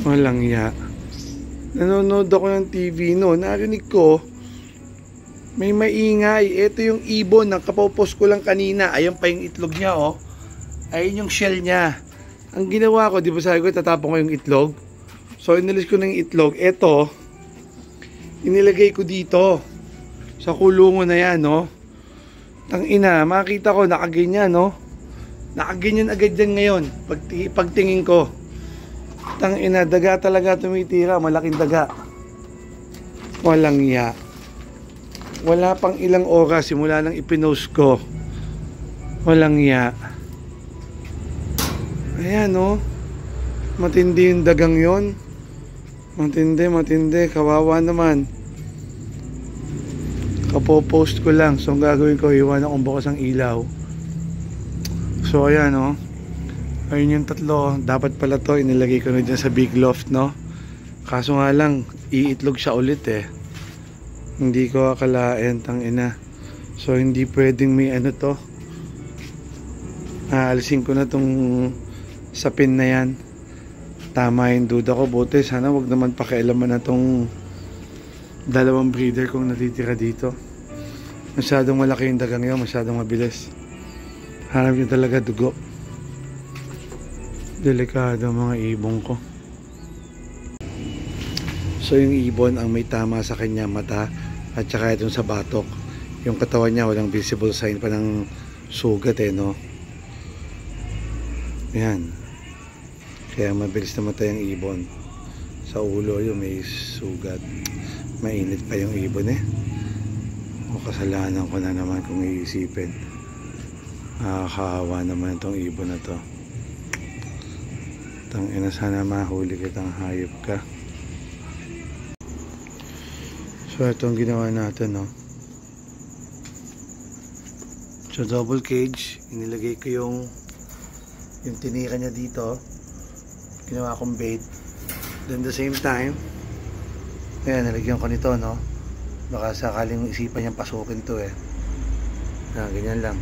Walang ya. Nanonood ako ng TV no. Narinig ko, may maingay. Ito yung ibon. Nakapopos ko lang kanina. Ayan pa yung itlog niya, oh. Ayun yung shell niya. Ang ginawa ko, di ba sabi ko, tatapon ko yung itlog. So, inalis ko na yung itlog. Ito, inilagay ko dito. Sa kulungan na yan, no. Tangina, makita ko, nakaganyan, no. Nakaganyan agad yan ngayon. Pagtingin ko. Tangina, daga talaga tumitira. Malaking daga. Walang ya. Wala pang ilang oras simula nang ipinost ko. Walang ya. Ayan, no. Matindi yung dagang yon. Matindi. Kawawa naman. Kapopost ko lang. So, ang gagawin ko, iwan akong bukas ang ilaw. So, ayan, no. Ayun yung tatlo. Dapat pala to, inilagay ko na dyan sa big loft, no. Kaso nga lang, iitlog siya ulit, eh. Hindi ko akalain, tangina. So, hindi pwedeng may ano to. Aalisin ko na tong sapin na yan. Tama yung duda ko. Buti, sana wag naman pakialaman na tong dalawang breeder kong natitira dito. Masyadong malaki yung dagang yun. Masyadong mabilis. Hanap nyo talaga dugo. Delikado mga ibon ko. So yung ibon ang may tama sa kanya mata at saka itong sa batok. Yung katawan niya walang visible sign pa ng sugat, eh, no. Yan. Kaya mabilis namatay ang ibon. Sa ulo yung may sugat. Mainit pa yung ibon, eh. O kasalanan ko na naman kung iisipin. Nakakahawa naman itong ibon na to. Tangina, sana mahuli kitang hayop ka. So itong ginawa natin, no. So double cage, inilagay ko yung tinira niya dito. Ginawa kong bait. Then the same time, ayan, nalagyan ko nito, no. Baka sakaling isipan niyang pasukin to, eh. Ganyan lang.